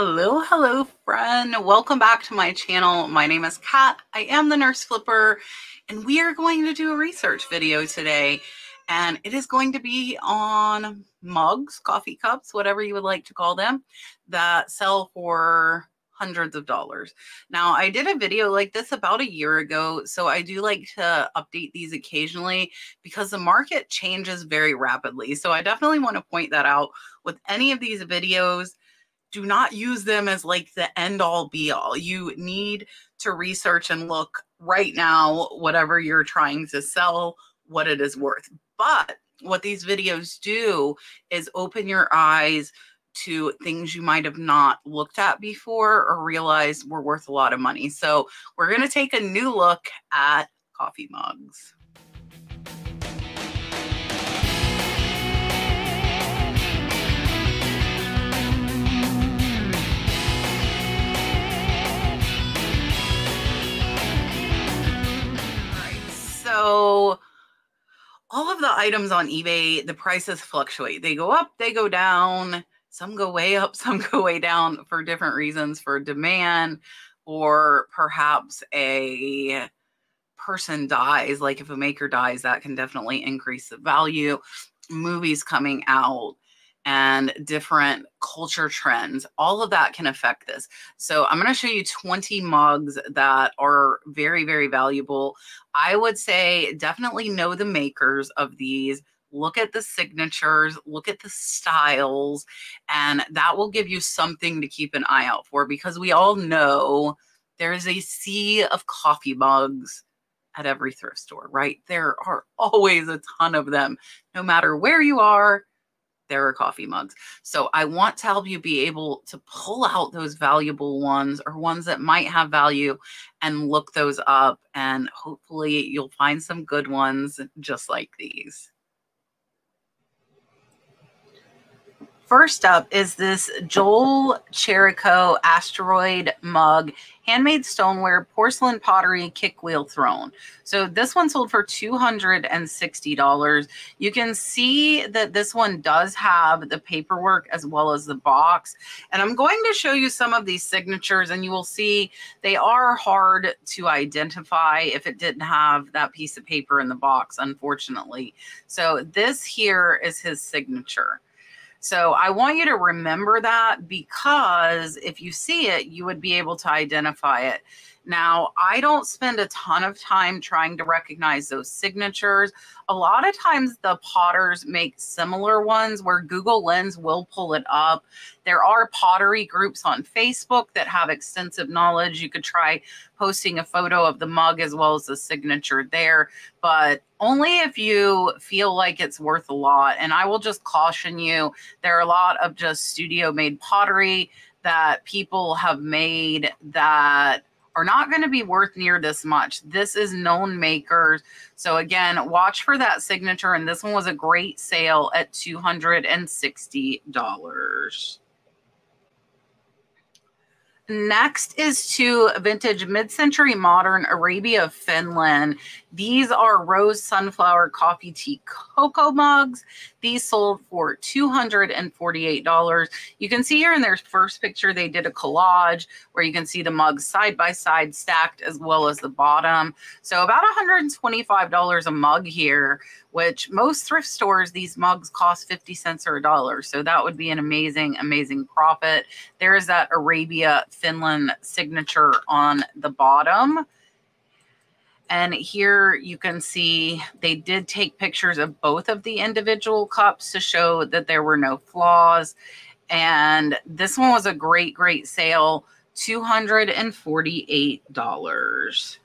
Hello, friend. Welcome back to my channel. My name is Kat. I am the Nurse Flipper, and we are going to do a research video today. And it is going to be on mugs, coffee cups, whatever you would like to call them, that sell for hundreds of dollars. Now, I did a video like this about a year ago, so I do like to update these occasionally because the market changes very rapidly. So I definitely want to point that out with any of these videos. Do not use them as like the end all be all. You need to research and look right now, whatever you're trying to sell, what it is worth. But what these videos do is open your eyes to things you might have not looked at before or realized were worth a lot of money. So we're going to take a new look at coffee mugs. So all of the items on eBay, the prices fluctuate. They go up, they go down. Some go way up, some go way down for different reasons, for demand, or perhaps a person dies. Like if a maker dies, that can definitely increase the value. Movies coming out and different culture trends, all of that can affect this. So I'm going to show you 20 mugs that are very, very valuable. I would say definitely know the makers of these. Look at the signatures, look at the styles, and that will give you something to keep an eye out for, because we all know there is a sea of coffee mugs at every thrift store, right? There are always a ton of them. No matter where you are, there are coffee mugs. So I want to help you be able to pull out those valuable ones or ones that might have value and look those up. And hopefully you'll find some good ones just like these. First up is this Joel Cherico asteroid mug, handmade stoneware, porcelain pottery, kickwheel throne. So this one sold for $260. You can see that this one does have the paperwork as well as the box. And I'm going to show you some of these signatures, and you will see they are hard to identify if it didn't have that piece of paper in the box, unfortunately. So this here is his signature. So I want you to remember that, because if you see it, you would be able to identify it. Now, I don't spend a ton of time trying to recognize those signatures. A lot of times the potters make similar ones where Google Lens will pull it up. There are pottery groups on Facebook that have extensive knowledge. You could try posting a photo of the mug as well as the signature there, but only if you feel like it's worth a lot. And I will just caution you, there are a lot of just studio made pottery that people have made that are not going to be worth near this much. This is known makers. So again, watch for that signature. And this one was a great sale at $260. Next is two vintage mid-century modern Arabia, Finland. These are rose sunflower coffee tea cocoa mugs. These sold for $248. You can see here in their first picture, they did a collage where you can see the mugs side by side stacked as well as the bottom. So about $125 a mug here, which most thrift stores, these mugs cost 50 cents or $1. So that would be an amazing, amazing profit. There is that Arabia, Finland signature on the bottom. And here you can see they did take pictures of both of the individual cups to show that there were no flaws. And this one was a great, great sale, $248.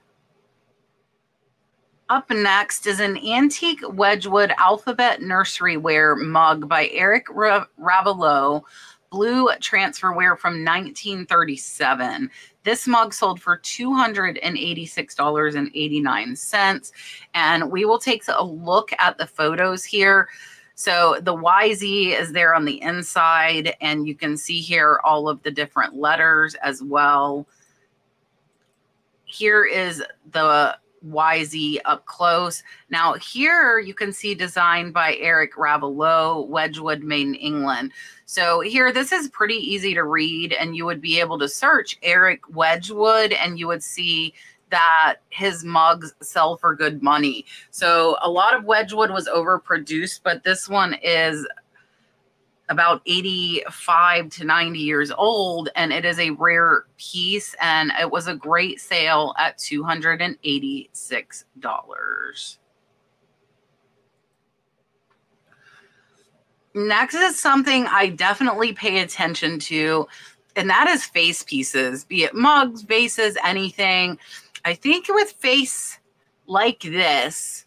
Up next is an antique Wedgwood alphabet nursery wear mug by Eric Ravelot, blue transferware from 1937. This mug sold for $286.89. And we will take a look at the photos here. So the YZ is there on the inside, and you can see here all of the different letters as well. Here is the YZ up close. Now here you can see designed by Eric Ravelot, Wedgwood, made in England. So here, this is pretty easy to read, and you would be able to search Eric Wedgwood and you would see that his mugs sell for good money. So a lot of Wedgwood was overproduced, but this one is about 85 to 90 years old, and it is a rare piece, and it was a great sale at $286. Next is something I definitely pay attention to, and that is face pieces, be it mugs, vases, anything. I think with face like this,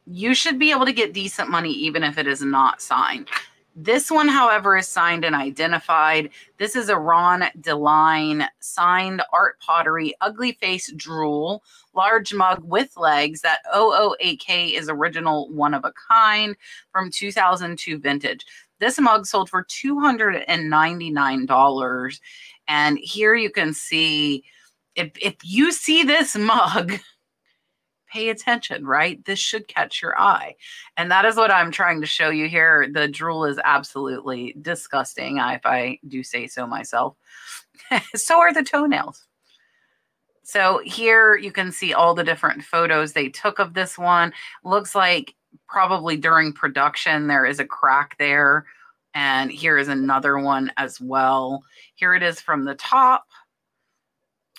you should be able to get decent money even if it is not signed. This one, however, is signed and identified. This is a Ron DeLine signed art pottery, ugly face drool, large mug with legs. That 008K is original, one of a kind from 2002 vintage. This mug sold for $299. And here you can see, if you see this mug, pay attention, right? This should catch your eye. And that is what I'm trying to show you here. The drool is absolutely disgusting, if I do say so myself. So are the toenails. So here you can see all the different photos they took of this one. Looks like probably during production there is a crack there. And here is another one as well. Here it is from the top.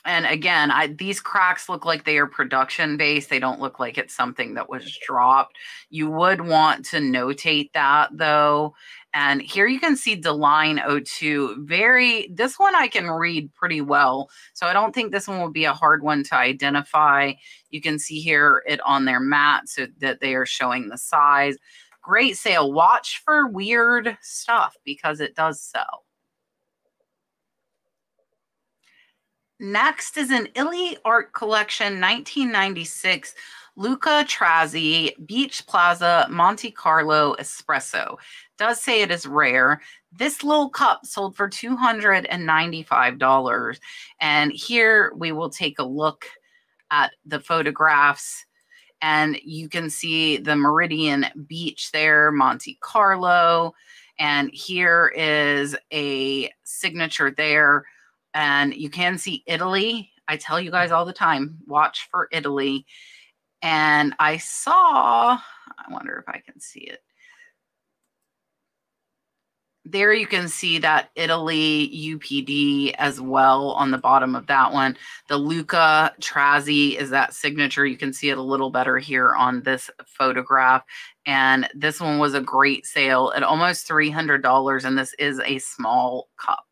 And again, these cracks look like they are production based. They don't look like it's something that was dropped. You would want to notate that though. And here you can see DeLine 02. This one I can read pretty well. So I don't think this one will be a hard one to identify. You can see here it on their mat so that they are showing the size. Great sale. Watch for weird stuff because it does sell. Next is an Illy Art Collection 1996 Luca Trazzi Beach Plaza Monte Carlo Espresso. Does say it is rare. This little cup sold for $295. And here we will take a look at the photographs. And you can see the Meridian Beach there, Monte Carlo. And here is a signature there. And you can see Italy. I tell you guys all the time, watch for Italy. And I wonder if I can see it. There you can see that Italy UPD as well on the bottom of that one. The Luca Trazzi is that signature. You can see it a little better here on this photograph. And this one was a great sale at almost $300. And this is a small cup.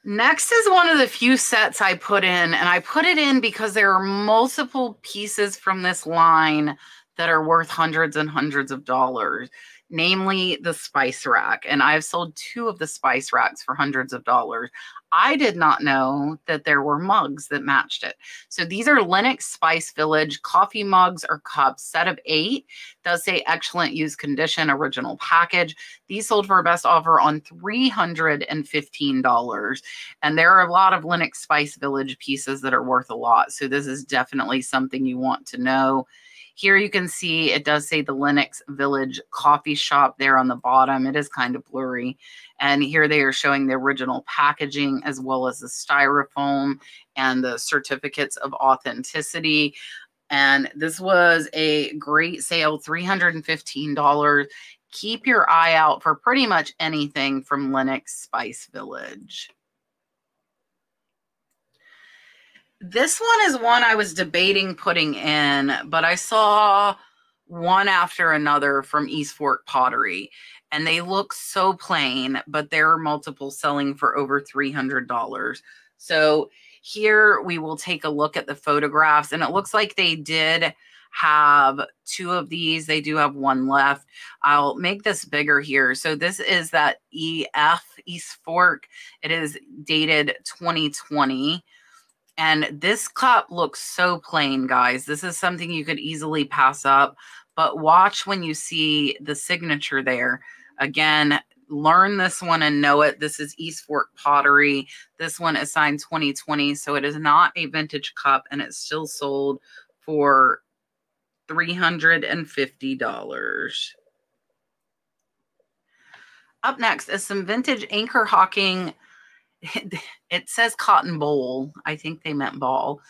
Next is one of the few sets I put in, and I put it in because there are multiple pieces from this line that are worth hundreds and hundreds of dollars, namely the spice rack. And I've sold 2 of the spice racks for hundreds of dollars. I did not know that there were mugs that matched it. So these are Lenox Spice Village coffee mugs or cups, set of 8. Does say excellent use condition, original package. These sold for a best offer on $315. And there are a lot of Lenox Spice Village pieces that are worth a lot. So this is definitely something you want to know. Here you can see it does say the Lenox Village Coffee Shop there on the bottom. It is kind of blurry. And here they are showing the original packaging as well as the styrofoam and the certificates of authenticity. And this was a great sale, $315. Keep your eye out for pretty much anything from Lenox Spice Village. This one is one I was debating putting in, but I saw one after another from East Fork Pottery, and they look so plain, but there are multiple selling for over $300. So here we will take a look at the photographs, and it looks like they did have 2 of these. They do have 1 left. I'll make this bigger here. So this is that EF East Fork. It is dated 2020. And this cup looks so plain, guys. This is something you could easily pass up, but watch when you see the signature there. Again, learn this one and know it. This is East Fork Pottery. This one is signed 2020, so it is not a vintage cup, and it's still sold for $350. Up next is some vintage Anchor Hawking. It says cotton bowl. I think they meant ball.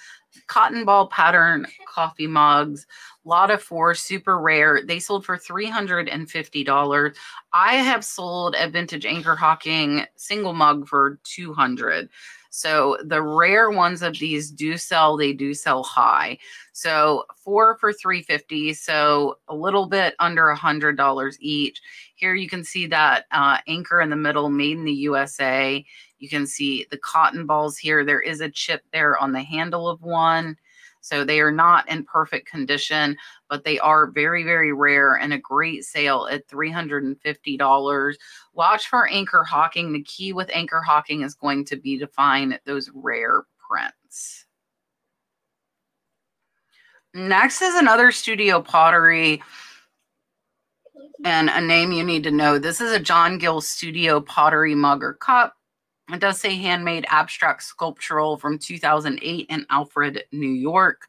Cotton ball pattern coffee mugs. A lot of four, super rare. They sold for $350. I have sold a vintage Anchor Hawking single mug for $200. So the rare ones of these do sell. They do sell high. So 4 for $350. So a little bit under $100 each. Here you can see that anchor in the middle, made in the USA. You can see the cotton balls here. There is a chip there on the handle of one. So they are not in perfect condition, but they are very, very rare and a great sale at $350. Watch for Anchor Hawking. The key with Anchor Hawking is going to be to find those rare prints. Next is another Studio Pottery, and a name you need to know. This is a John Gill Studio Pottery mug or cup. It does say handmade abstract sculptural from 2008 in Alfred, New York.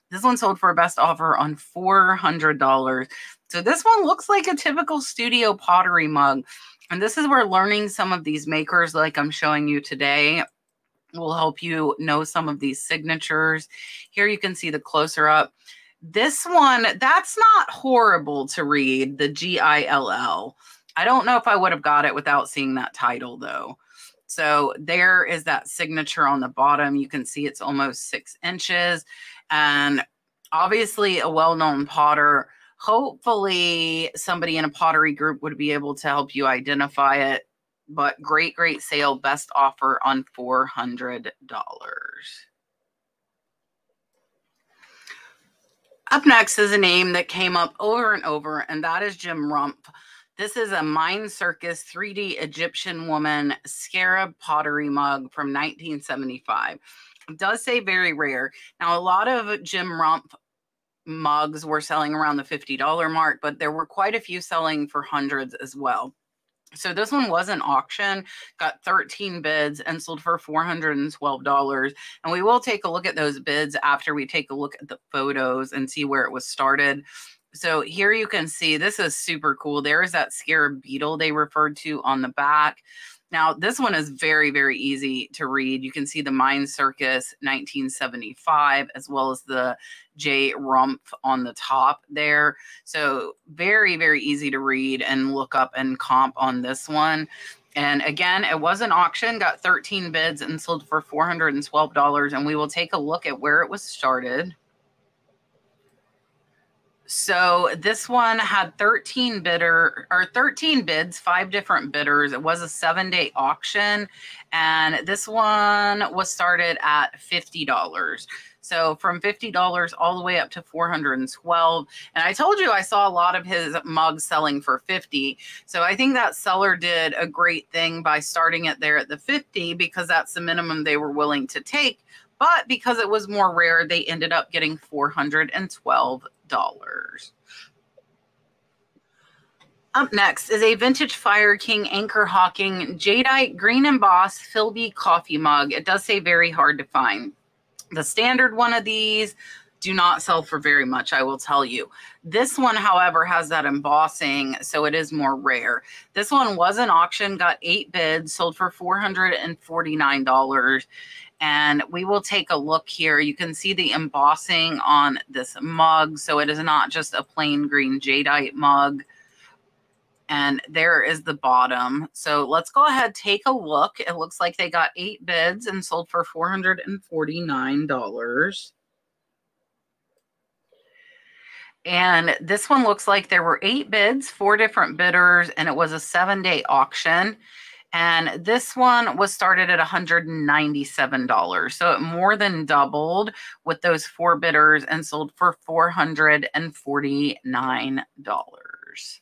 This one sold for a best offer on $400. So this one looks like a typical Studio Pottery mug. And this is where learning some of these makers like I'm showing you today will help you know some of these signatures. Here you can see the closer up. This one, that's not horrible to read, the Gill. I don't know if I would have got it without seeing that title though. So there is that signature on the bottom. You can see it's almost 6 inches, and obviously a well-known potter. Hopefully somebody in a pottery group would be able to help you identify it, but great, great sale. Best offer on $400. Up next is a name that came up over and over, and that is Jim Rump. This is a Mind Circus 3D Egyptian woman scarab pottery mug from 1975. It does say very rare. Now, a lot of Jim Rump mugs were selling around the $50 mark, but there were quite a few selling for hundreds as well. So this one was an auction, got 13 bids and sold for $412. And we will take a look at those bids after we take a look at the photos and see where it was started. So here you can see, this is super cool. There is that scarab beetle they referred to on the back. Now, this one is very, very easy to read. You can see the Mind Circus 1975, as well as the J. Rump on the top there. So very, very easy to read and look up and comp on this one. And again, it was an auction, got 13 bids and sold for $412. And we will take a look at where it was started. So this one had 13 bids, 5 different bidders. It was a 7-day auction, and this one was started at $50. So from $50 all the way up to $412. And I told you I saw a lot of his mugs selling for $50. So I think that seller did a great thing by starting it there at the $50, because that's the minimum they were willing to take. But because it was more rare, they ended up getting $412. Up next is a vintage Fire King Anchor Hawking Jadeite green embossed Philby coffee mug. It does say very hard to find. The standard one of these do not sell for very much, I will tell you. This one, however, has that embossing, so it is more rare. This one was an auction, got 8 bids, sold for $449. And we will take a look here. You can see the embossing on this mug. So it is not just a plain green jadeite mug. And there is the bottom. So let's go ahead, take a look. It looks like they got 8 bids and sold for $449. And this one looks like there were 8 bids, 4 different bidders, and it was a 7-day auction. And this one was started at $197. So it more than doubled with those 4 bidders and sold for $449.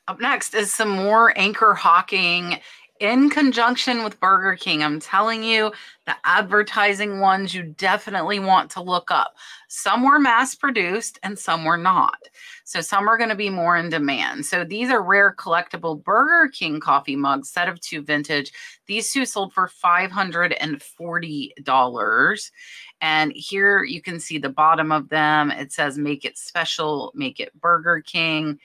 Up next is some more Anchor Hawking in conjunction with Burger King. I'm telling you, the advertising ones you definitely want to look up. Some were mass produced and some were not. So some are going to be more in demand. So these are rare collectible Burger King coffee mugs, set of 2 vintage. These 2 sold for $540. And here you can see the bottom of them. It says, make it special, make it Burger King.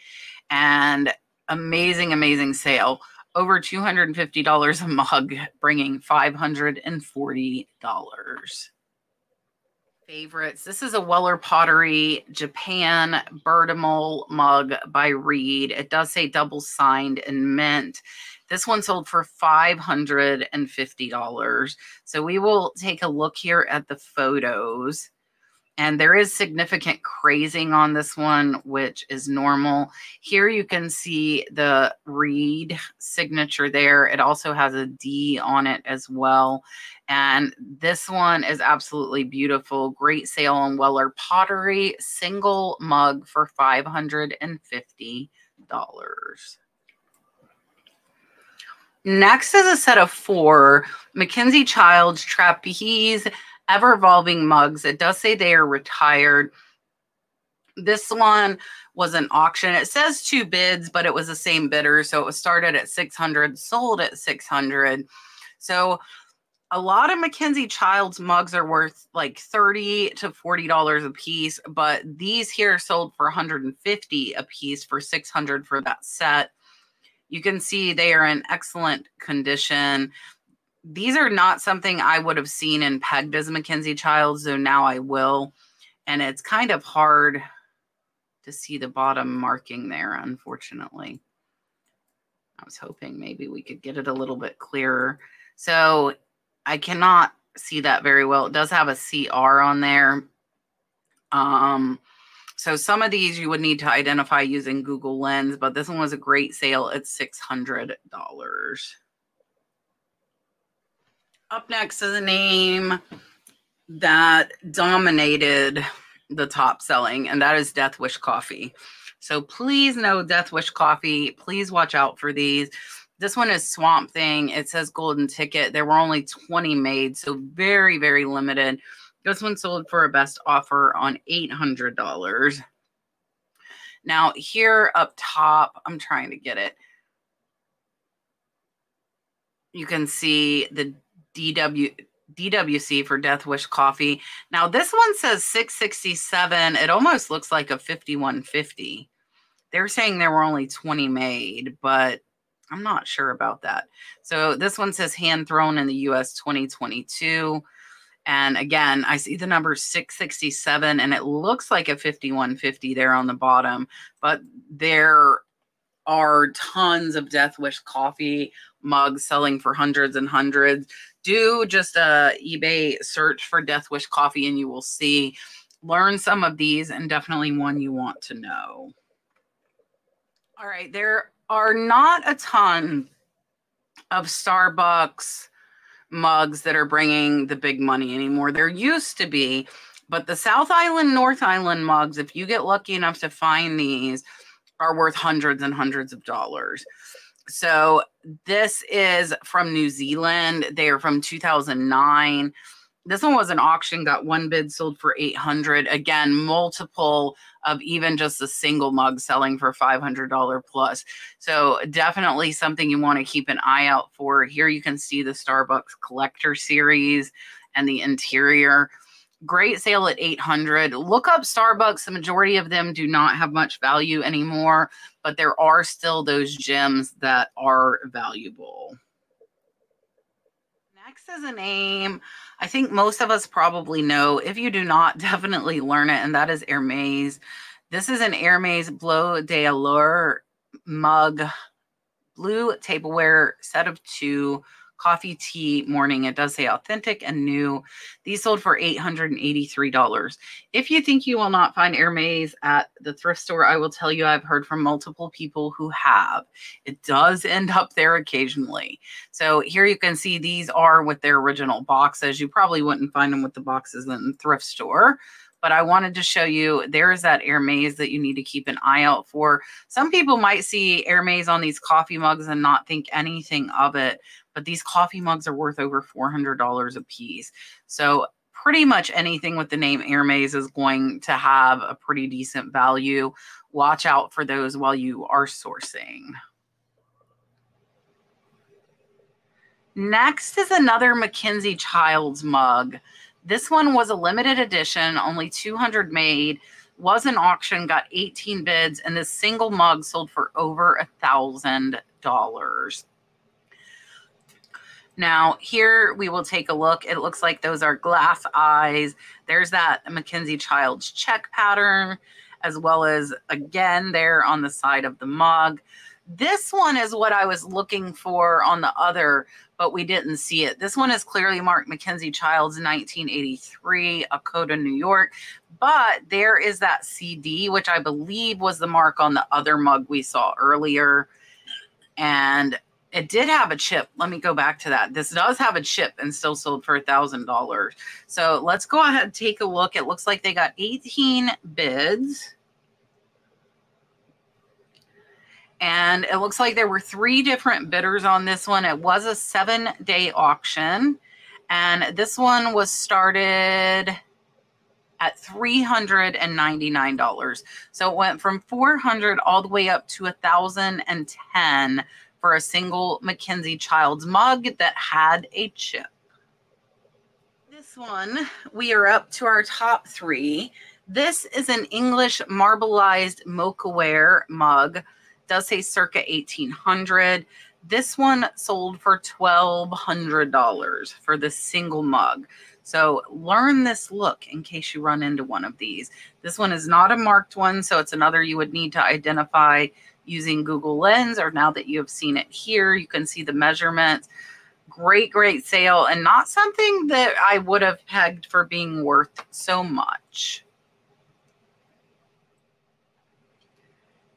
And amazing, amazing sale. Over $250 a mug, bringing $540. Favorites. This is a Weller Pottery Japan Bertamol mug by Reed. It does say double signed and mint. This one sold for $550. So we will take a look here at the photos. And there is significant crazing on this one, which is normal. Here you can see the Reed signature there. It also has a D on it as well. And this one is absolutely beautiful. Great sale on Weller Pottery. Single mug for $550. Next is a set of 4 Mackenzie Childs Trapeze ever-evolving mugs. It does say they are retired. This one was an auction. It says 2 bids, but it was the same bidder. So it was started at $600, sold at $600. So a lot of Mackenzie Childs mugs are worth like $30 to $40 a piece, but these here sold for $150 a piece for $600 for that set. You can see they are in excellent condition. These are not something I would have seen and pegged as Mackenzie Childs, so now I will. And it's kind of hard to see the bottom marking there, unfortunately. I was hoping maybe we could get it a little bit clearer. So I cannot see that very well. It does have a CR on there. So some of these you would need to identify using Google Lens, but this one was a great sale at $600. Up next is a name that dominated the top selling, and that is Death Wish Coffee. So please know Death Wish Coffee. Please watch out for these. This one is Swamp Thing. It says golden ticket. There were only 20 made, so very, very limited. This one sold for a best offer on $800. Now here up top, I'm trying to get it. You can see the DWC for Death Wish Coffee. Now this one says 667. It almost looks like a 5150. They're saying there were only 20 made, but I'm not sure about that. So this one says hand thrown in the US 2022. And again, I see the number 667 and it looks like a 5150 there on the bottom, but there are tons of Death Wish Coffee mugs selling for hundreds and hundreds. Do just a eBay search for Death Wish Coffee and you will see. Learn some of these, and definitely one you want to know. All right, there are not a ton of Starbucks mugs that are bringing the big money anymore. There used to be, but the South Island, North Island mugs, if you get lucky enough to find these, are worth hundreds and hundreds of dollars. So this is from New Zealand. They are from 2009. This one was an auction, got one bid, sold for $800. Again, multiple of even just a single mug selling for $500 plus. So definitely something you want to keep an eye out for. Here you can see the Starbucks Collector Series and the interior. Great sale at $800. Look up Starbucks. The majority of them do not have much value anymore, but there are still those gems that are valuable. Next is a name I think most of us probably know. If you do not, definitely learn it, and that is Hermes. This is an Hermes Bleu d'Allure mug, blue tableware, set of 2, coffee, tea, morning. It does say authentic and new. These sold for $883. If you think you will not find Hermes at the thrift store, I will tell you I've heard from multiple people who have. It does end up there occasionally. So here you can see these are with their original boxes. You probably wouldn't find them with the boxes in the thrift store, but I wanted to show you there's that Hermes that you need to keep an eye out for. Some people might see Hermes on these coffee mugs and not think anything of it, but these coffee mugs are worth over $400 a piece. So pretty much anything with the name Hermes is going to have a pretty decent value. Watch out for those while you are sourcing. Next is another Mackenzie Childs mug. This one was a limited edition, only 200 made, was an auction, got 18 bids, and this single mug sold for over $1,000. Now, here we will take a look. It looks like those are glass eyes. There's that Mackenzie Childs check pattern, as well as, again, there on the side of the mug. This one is what I was looking for on the other, but we didn't see it. This one is clearly marked Mackenzie Childs 1983, Akota, New York. But there is that CD, which I believe was the mark on the other mug we saw earlier. And it did have a chip. Let me go back to that. This does have a chip and still sold for $1,000. So let's go ahead and take a look. It looks like they got 18 bids. And it looks like there were 3 different bidders on this one. It was a 7-day auction. And this one was started at $399. So it went from $400 all the way up to $1,010 for a single Mackenzie Childs mug that had a chip. This one, we are up to our top 3. This is an English marbleized mochaware mug. Does say circa 1800. This one sold for $1,200 for the single mug. So learn this look in case you run into one of these. This one is not a marked one, so it's another you would need to identify using Google Lens, or now that you have seen it here, you can see the measurements. Great, great sale, and not something that I would have pegged for being worth so much.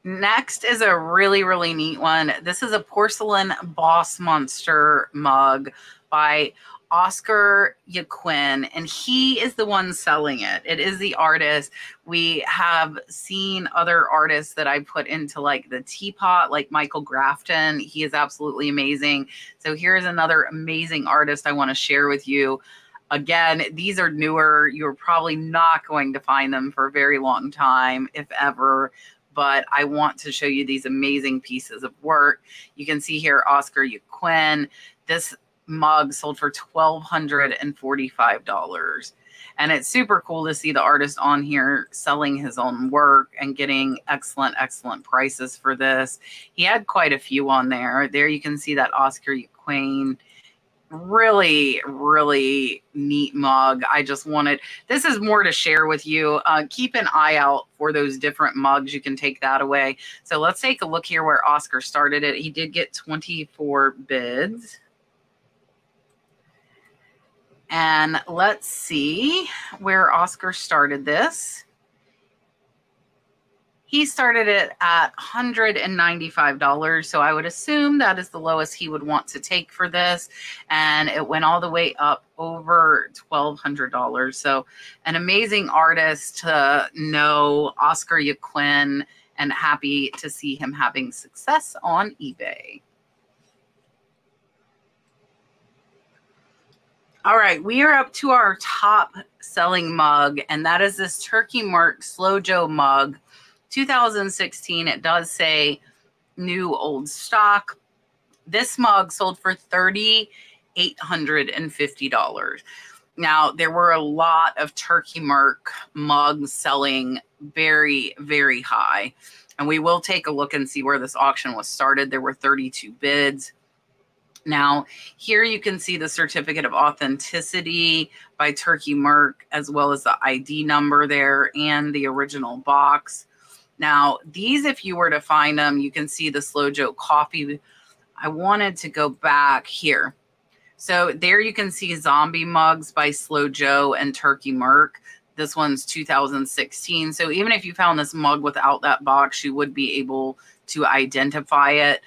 Next is a really, really neat one. This is a porcelain Boss Monster mug by Oscar Yaquin, and he is the one selling it. It is the artist. We have seen other artists that I put into like the teapot, like Michael Grafton. He is absolutely amazing. So here's another amazing artist I want to share with you. Again, these are newer. You're probably not going to find them for a very long time, if ever. But I want to show you these amazing pieces of work. You can see here Oscar Yaquin. This mug sold for $1,245. And it's super cool to see the artist on here selling his own work and getting excellent, excellent prices for this. He had quite a few on there. There you can see that Oscar Yaquin. Really, really neat mug. I just wanted, this is more to share with you. Keep an eye out for those different mugs. You can take that away. So let's take a look here where Oscar started it. He did get 24 bids. And let's see where Oscar started this. He started it at $195, so I would assume that is the lowest he would want to take for this, and it went all the way up over $1,200. So an amazing artist to know, Oscar Yaquin, and happy to see him having success on eBay. All right, we are up to our top selling mug, and that is this Turkey Murk Slow Joe mug. 2016, it does say new old stock. This mug sold for $3,850. Now, there were a lot of Turkey Murk mugs selling very, very high. And we will take a look and see where this auction was started. There were 32 bids. Now, here you can see the certificate of authenticity by Turkey Murk, as well as the ID number there and the original box. Now, these, if you were to find them, you can see the Slow Joe coffee. I wanted to go back here. So there you can see zombie mugs by Slow Joe and Turkey Murk. This one's 2016. So even if you found this mug without that box, you would be able to identify it.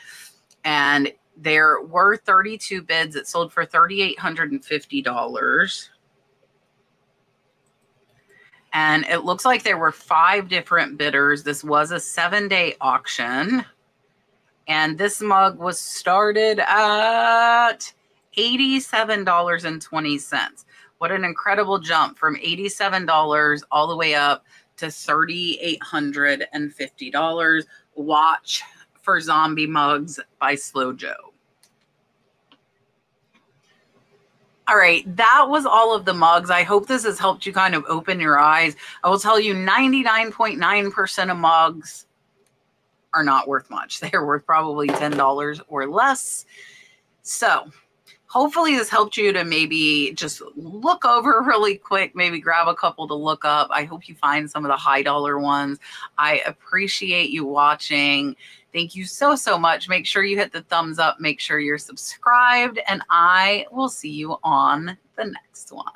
And there were 32 bids. It sold for $3,850. And it looks like there were 5 different bidders. This was a 7-day auction. And this mug was started at $87.20. What an incredible jump from $87 all the way up to $3,850. Watch for Zombie Mugs by Slow Joe. All right, that was all of the mugs. I hope this has helped you kind of open your eyes. I will tell you 99.9% of mugs are not worth much. They're worth probably $10 or less. So hopefully this helped you to maybe just look over really quick, maybe grab a couple to look up. I hope you find some of the high dollar ones. I appreciate you watching. Thank you so, so much. Make sure you hit the thumbs up. Make sure you're subscribed, and I will see you on the next one.